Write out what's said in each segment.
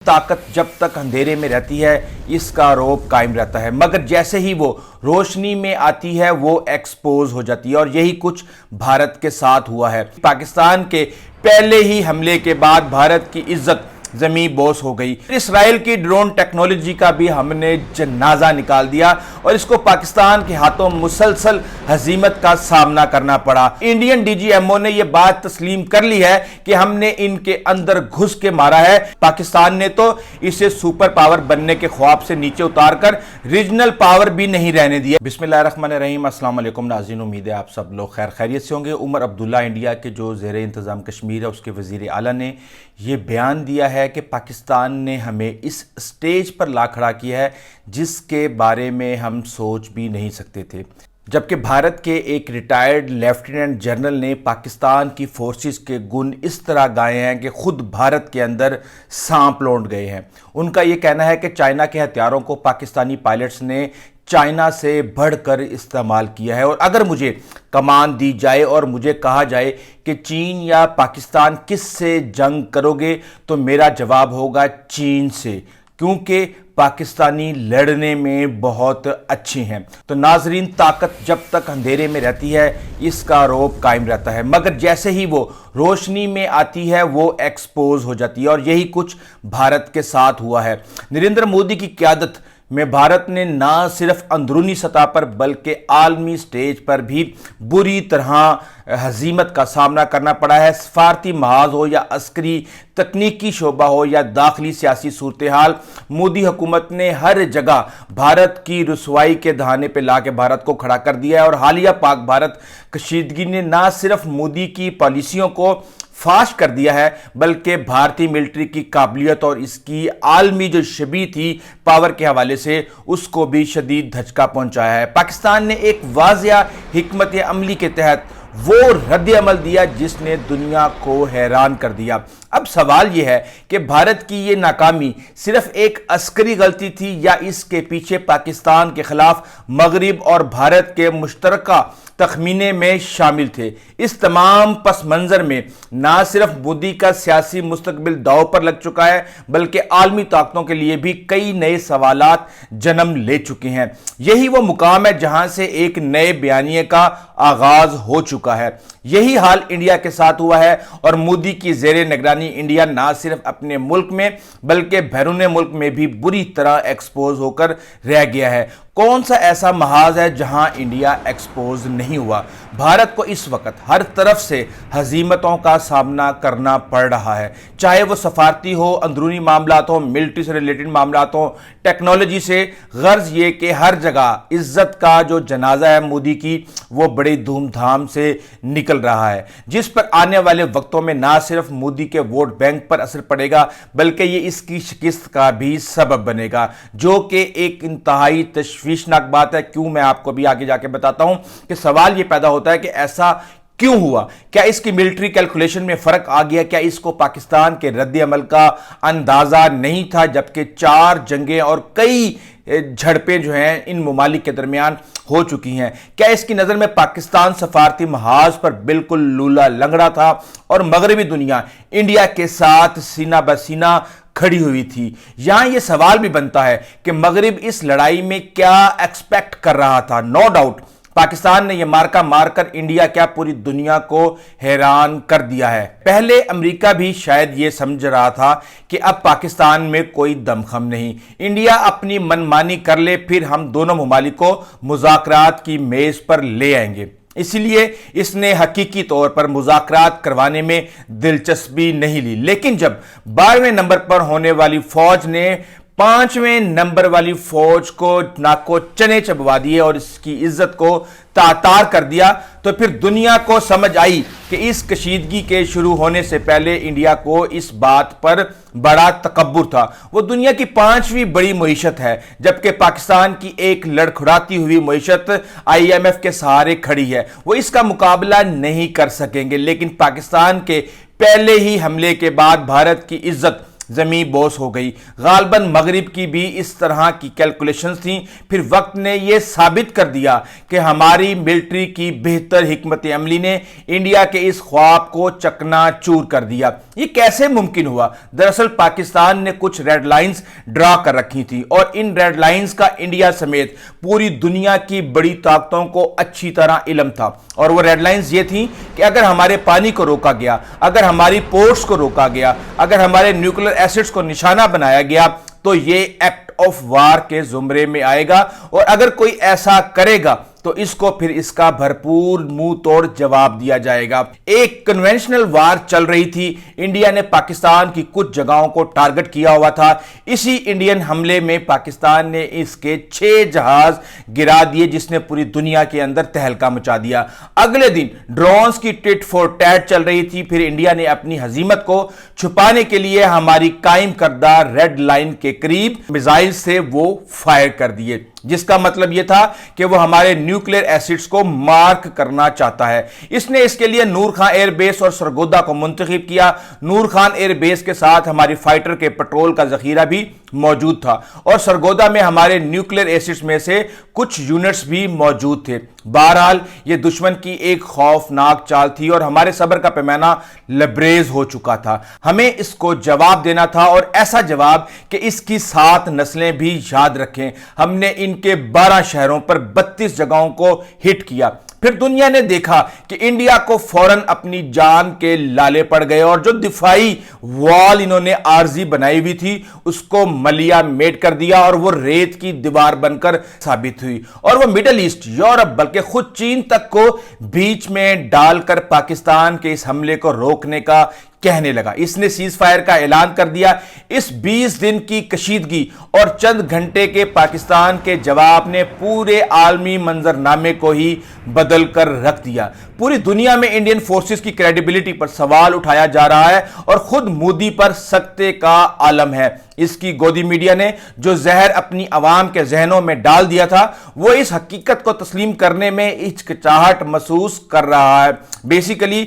طاقت جب تک اندھیرے میں رہتی ہے اس کا رعب قائم رہتا ہے، مگر جیسے ہی وہ روشنی میں آتی ہے وہ ایکسپوز ہو جاتی ہے، اور یہی کچھ بھارت کے ساتھ ہوا ہے۔ پاکستان کے پہلے ہی حملے کے بعد بھارت کی عزت زمین بوس ہو گئی۔ اسرائیل کی ڈرون ٹیکنالوجی کا بھی ہم نے جنازہ نکال دیا اور اس کو پاکستان کے ہاتھوں مسلسل ہزیمت کا سامنا کرنا پڑا۔ Indian D G M O نے یہ بات تسلیم کر لی ہے کہ ہم نے ان کے اندر گھس کے مارا ہے۔ پاکستان نے تو اسے سپر پاور بننے کے خواب سے نیچے اتار کر ریجنل پاور بھی نہیں رہنے دیا۔ بسم اللہ الرحمن الرحیم۔ السلام علیکم ناظرین، امید ہے آپ سب لوگ خیر خیریت سے ہوں گے۔ عمر عبداللہ انڈیا کے جو زیر انتظام کشمیر ہے اس کے وزیر اعلیٰ نے یہ بیان دیا ہے کہ پاکستان نے ہمیں اس سٹیج پر لا کھڑا کیا ہے جس کے بارے میں ہم سوچ بھی نہیں سکتے تھے، جبکہ بھارت کے ایک ریٹائرڈ لیفٹیننٹ جنرل نے پاکستان کی فورسز کے گن اس طرح گائے ہیں کہ خود بھارت کے اندر سانپ لوٹ گئے ہیں۔ ان کا یہ کہنا ہے کہ چائنا کے ہتھیاروں کو پاکستانی پائلٹس نے چائنا سے بڑھ کر استعمال کیا ہے، اور اگر مجھے کمان دی جائے اور مجھے کہا جائے کہ چین یا پاکستان کس سے جنگ کرو گے تو میرا جواب ہوگا چین سے، کیونکہ پاکستانی لڑنے میں بہت اچھے ہیں۔ تو ناظرین، طاقت جب تک اندھیرے میں رہتی ہے اس کا رعب قائم رہتا ہے، مگر جیسے ہی وہ روشنی میں آتی ہے وہ ایکسپوز ہو جاتی ہے، اور یہی کچھ بھارت کے ساتھ ہوا ہے۔ نریندر مودی کی قیادت میں بھارت نے نہ صرف اندرونی سطح پر بلکہ عالمی سٹیج پر بھی بری طرح ہزیمت کا سامنا کرنا پڑا ہے۔ سفارتی محاذ ہو یا عسکری تکنیکی شعبہ ہو یا داخلی سیاسی صورتحال، مودی حکومت نے ہر جگہ بھارت کی رسوائی کے دہانے پہ لا کے بھارت کو کھڑا کر دیا ہے، اور حالیہ پاک بھارت کشیدگی نے نہ صرف مودی کی پالیسیوں کو فاش کر دیا ہے بلکہ بھارتی ملٹری کی قابلیت اور اس کی عالمی جو شبیہ تھی پاور کے حوالے سے اس کو بھی شدید دھچکا پہنچایا ہے۔ پاکستان نے ایک واضح حکمت عملی کے تحت وہ رد عمل دیا جس نے دنیا کو حیران کر دیا۔ اب سوال یہ ہے کہ بھارت کی یہ ناکامی صرف ایک عسکری غلطی تھی یا اس کے پیچھے پاکستان کے خلاف مغرب اور بھارت کے مشترکہ تخمینے میں شامل تھے؟ اس تمام پس منظر میں نہ صرف مودی کا سیاسی مستقبل داؤ پر لگ چکا ہے بلکہ عالمی طاقتوں کے لیے بھی کئی نئے سوالات جنم لے چکے ہیں۔ یہی وہ مقام ہے جہاں سے ایک نئے بیانیے کا آغاز ہو چکا ہے۔ یہی حال انڈیا کے ساتھ ہوا ہے، اور مودی کی زیر نگرانی انڈیا نہ صرف اپنے ملک میں بلکہ بیرون ملک میں بھی بری طرح ایکسپوز ہو کر رہ گیا ہے۔ کون سا ایسا محاذ ہے جہاں انڈیا ایکسپوز نہیں ہوا؟ بھارت کو اس وقت ہر طرف سے ہزیمتوں کا سامنا کرنا پڑ رہا ہے، چاہے وہ سفارتی ہو، اندرونی معاملات ہو، ملٹری سے ریلیٹڈ معاملات ہو، ٹیکنالوجی سے۔ غرض یہ کہ ہر جگہ عزت کا جو جنازہ ہے مودی کی وہ بڑی دھوم دھام سے نکل رہا ہے، جس پر آنے والے وقتوں میں نہ صرف مودی کے ووٹ بینک پر اثر پڑے گا بلکہ یہ اس کی شکست کا بھی سبب بنے گا، جو کہ ایک انتہائی تشویشناک بات ہے۔ کیوں؟ میں آپ کو بھی آگے جا کے بتاتا ہوں کہ سوال یہ پیدا ہوتا ہے کہ ایسا کیوں ہوا؟ کیا اس کی ملٹری کیلکولیشن میں فرق آ گیا؟ کیا اس کو پاکستان کے رد عمل کا اندازہ نہیں تھا؟ جبکہ 4 جنگیں اور کئی جھڑپیں جو ہیں ان ممالک کے درمیان ہو چکی ہیں۔ کیا اس کی نظر میں پاکستان سفارتی محاذ پر بالکل لولا لنگڑا تھا اور مغربی دنیا انڈیا کے ساتھ سینہ بہ سینہ کھڑی ہوئی تھی؟ یہاں یہ سوال بھی بنتا ہے کہ مغرب اس لڑائی میں کیا ایکسپیکٹ کر رہا تھا؟ نو ڈاؤٹ پاکستان نے یہ مارکا مار کر انڈیا کیا پوری دنیا کو حیران کر دیا ہے۔ پہلے امریکہ بھی شاید یہ سمجھ رہا تھا کہ اب پاکستان میں کوئی دمخم نہیں، انڈیا اپنی منمانی کر لے پھر ہم دونوں ممالک کو مذاکرات کی میز پر لے آئیں گے۔ اسی لیے اس نے حقیقی طور پر مذاکرات کروانے میں دلچسپی نہیں لی، لیکن جب 12ویں نمبر پر ہونے والی فوج نے 5ویں نمبر والی فوج کو ناکو چنے چبوا دیے اور اس کی عزت کو تعطار کر دیا تو پھر دنیا کو سمجھ آئی کہ اس کشیدگی کے شروع ہونے سے پہلے انڈیا کو اس بات پر بڑا تکبر تھا۔ وہ دنیا کی 5ویں بڑی معیشت ہے جبکہ پاکستان کی ایک لڑکھڑاتی ہوئی معیشت IMF کے سہارے کھڑی ہے، وہ اس کا مقابلہ نہیں کر سکیں گے۔ لیکن پاکستان کے پہلے ہی حملے کے بعد بھارت کی عزت زمین بوس ہو گئی۔ غالباً مغرب کی بھی اس طرح کی کیلکولیشنز تھیں۔ پھر وقت نے یہ ثابت کر دیا کہ ہماری ملٹری کی بہتر حکمت عملی نے انڈیا کے اس خواب کو چکنا چور کر دیا۔ یہ کیسے ممکن ہوا؟ دراصل پاکستان نے کچھ ریڈ لائنز ڈرا کر رکھی تھی اور ان ریڈ لائنز کا انڈیا سمیت پوری دنیا کی بڑی طاقتوں کو اچھی طرح علم تھا، اور وہ ریڈ لائنز یہ تھیں کہ اگر ہمارے پانی کو روکا گیا، اگر ہماری پورٹس کو روکا گیا، اگر ہمارے نیوکلیر ایسٹس کو نشانہ بنایا گیا تو یہ ایکٹ آف وار کے زمرے میں آئے گا، اور اگر کوئی ایسا کرے گا تو اس کو پھر اس کا بھرپور منہ توڑ جواب دیا جائے گا۔ ایک کنونشنل وار چل رہی تھی، انڈیا نے پاکستان کی کچھ جگہوں کو ٹارگٹ کیا ہوا تھا۔ اسی انڈین حملے میں پاکستان نے اس کے 6 جہاز گرا دیے، جس نے پوری دنیا کے اندر تہلکہ مچا دیا۔ اگلے دن ڈرونز کی ٹٹ فور ٹیٹ چل رہی تھی، پھر انڈیا نے اپنی ہزیمت کو چھپانے کے لیے ہماری قائم کردہ ریڈ لائن کے قریب میزائل سے وہ فائر کر دیے، جس کا مطلب یہ تھا کہ وہ ہمارے نیوکلیر ایسٹس کو مارک کرنا چاہتا ہے۔ اس نے اس کے لیے نور خان ایئر بیس اور سرگودا کو منتخب کیا۔ نور خان ایئر بیس کے ساتھ ہماری فائٹر کے پٹرول کا ذخیرہ بھی موجود تھا، اور سرگودا میں ہمارے نیوکلیر ایسٹس میں سے کچھ یونٹس بھی موجود تھے۔ بہرحال یہ دشمن کی ایک خوفناک چال تھی، اور ہمارے صبر کا پیمانہ لبریز ہو چکا تھا۔ ہمیں اس کو جواب دینا تھا، اور ایسا جواب کہ اس کی 7 نسلیں بھی یاد رکھیں۔ ہم نے ان کے 12 شہروں پر 32 جگہوں کو ہٹ کیا۔ پھر دنیا نے دیکھا کہ انڈیا کو فوراً اپنی جان کے لالے پڑ گئے، اور جو دفاعی وال انہوں نے عارضی بنائی ہوئی تھی اس کو ملیا میٹ کر دیا، اور وہ ریت کی دیوار بن کر ثابت ہوئی، اور وہ مڈل ایسٹ، یورپ، بلکہ خود چین تک کو بیچ میں ڈال کر پاکستان کے اس حملے کو روکنے کا کہنے لگا۔ اس نے سیز فائر کا اعلان کر دیا۔ اس 20 دن کی کشیدگی اور چند گھنٹے کے پاکستان کے جواب نے پورے عالمی منظرنامے کو ہی بدل کر رکھ دیا۔ پوری دنیا میں انڈین فورسز کی کریڈیبلٹی پر سوال اٹھایا جا رہا ہے، اور خود مودی پر سکتے کا عالم ہے۔ اس کی گودی میڈیا نے جو زہر اپنی عوام کے ذہنوں میں ڈال دیا تھا، وہ اس حقیقت کو تسلیم کرنے میں ہچکچاہٹ محسوس کر رہا ہے۔ بیسیکلی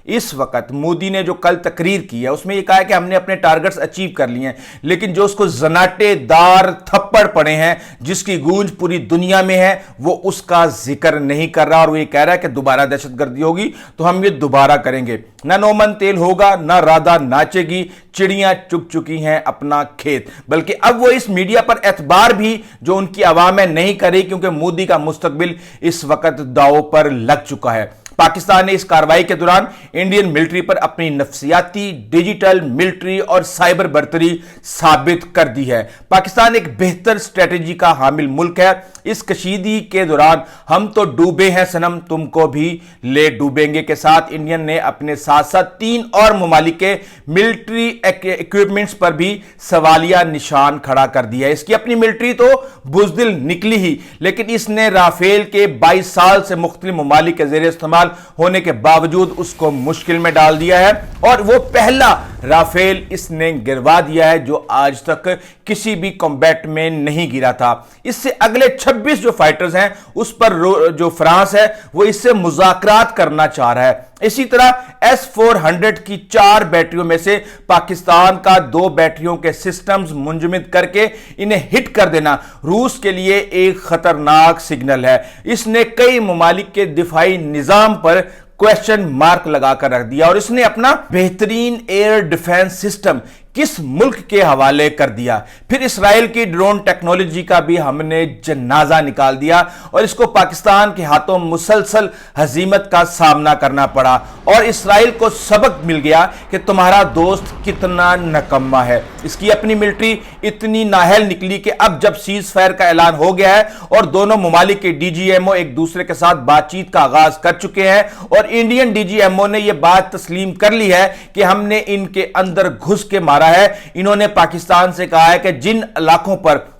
اس وقت مودی نے جو کل تقریر کی ہے اس میں یہ کہا ہے کہ ہم نے اپنے ٹارگٹس اچیو کر لیے ہیں، لیکن جو اس کو زناٹے دار تھپڑ پڑے ہیں جس کی گونج پوری دنیا میں ہے، وہ اس کا ذکر نہیں کر رہا، اور وہ یہ کہہ رہا ہے کہ دوبارہ دہشت گردی ہوگی تو ہم یہ دوبارہ کریں گے۔ نہ نومن تیل ہوگا، نہ رادہ ناچے گی، چڑیاں چگ چکی ہیں اپنا کھیت۔ بلکہ اب وہ اس میڈیا پر اعتبار بھی جو ان کی عوام ہے نہیں کرے، کیونکہ مودی کا مستقبل اس وقت داؤ پر لگ چکا ہے۔ پاکستان نے اس کارروائی کے دوران انڈین ملٹری پر اپنی نفسیاتی، ڈیجیٹل، ملٹری اور سائبر برتری ثابت کر دی ہے۔ پاکستان ایک بہتر اسٹریٹجی کا حامل ملک ہے۔ اس کشیدگی کے دوران ہم تو ڈوبے ہیں صنم، تم کو بھی لے ڈوبیں گے کے ساتھ انڈین نے اپنے ساتھ ساتھ 3 اور ممالک کے ملٹری ایکوپمنٹس پر بھی سوالیہ نشان کھڑا کر دیا ہے۔ اس کی اپنی ملٹری تو بزدل نکلی ہی، لیکن اس نے رافیل کے 22 سال سے مختلف ممالک کے زیر استعمال ہونے کے باوجود اس کو مشکل میں ڈال دیا ہے، اور وہ پہلا رافیل اس نے گروا دیا ہے جو آج تک کسی بھی کمبیٹ میں نہیں گرا تھا۔ اس سے اگلے 26 جو فائٹرز ہیں اس پر جو فرانس ہے وہ اس سے مذاکرات کرنا چاہ رہا ہے۔ اسی طرح S-400 کی 4 بیٹریوں میں سے پاکستان کا 2 بیٹریوں کے سسٹمز منجمد کر کے انہیں ہٹ کر دینا روس کے لیے ایک خطرناک سگنل ہے۔ اس نے کئی ممالک کے دفاعی نظام پر کویسچن مارک لگا کر رکھ دیا، اور اس نے اپنا بہترین ایئر ڈیفنس سسٹم کس ملک کے حوالے کر دیا۔ پھر اسرائیل کی ڈرون ٹیکنالوجی کا بھی ہم نے جنازہ نکال دیا، اور اس کو پاکستان کے ہاتھوں مسلسل ہزیمت کا سامنا کرنا پڑا، اور اسرائیل کو سبق مل گیا کہ تمہارا دوست کتنا نکما ہے۔ اس کی اپنی ملٹری اتنی نااہل نکلی کہ اب جب سیز فائر کا اعلان ہو گیا ہے اور دونوں ممالک کے ڈی جی ایم او ایک دوسرے کے ساتھ بات چیت کا آغاز کر چکے ہیں، اور Indian D G M O نے یہ بات تسلیم کر لی ہے کہ ہم نے ان کے اندر گھس کے مارا ہے۔ انہوں نے پاکستان سے کہا ہے کہ جن علاقوں پر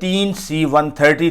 3 C-130